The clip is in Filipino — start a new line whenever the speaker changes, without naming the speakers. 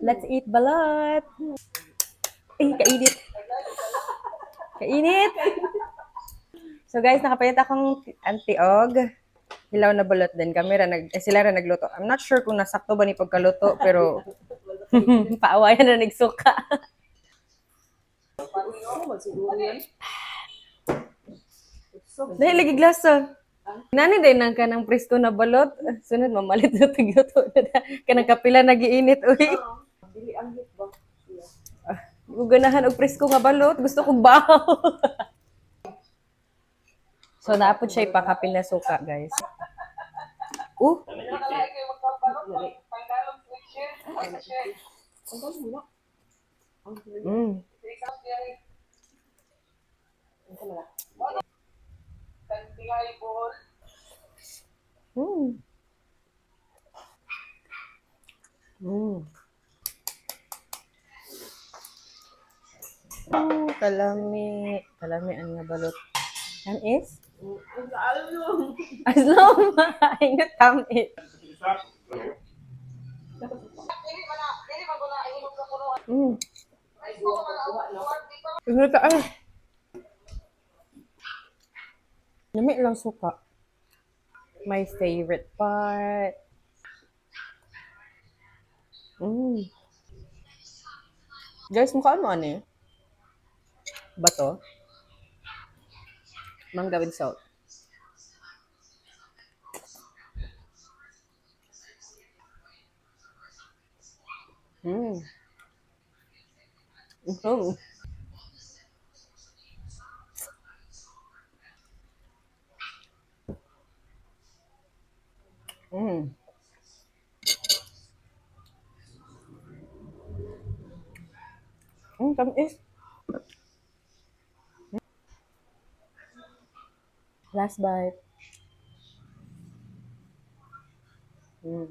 Let's eat balot. Eh, kainit. Kainit. So guys, nakapalit akong antiog. Hilaw na balot din. Sila ra nagluto. I'm not sure kung nasakto ba ni pagkaluto, pero paawayan na nagsuka. Dahil lagi glasa. Nani din nang kanang presko na balot. Sunod mamalit na tigluto na. Kanang kapila nagiinit uy. Guganahan og presko nga balot, gusto kong bahaw. So naapod siya ipakapil na suka, guys. Uh. Mm. Mm. Mm. Kalami. Kalami ang nga balot. Yan is? Aslom. Ingat tamit. Mm. Ingat ka ay. Lami lang suka. My favorite part. Mm. Guys, mukha ano eh? Bato? Mangga with salt. Mm. Mm. Mm. Tamis. Last bite. Mm.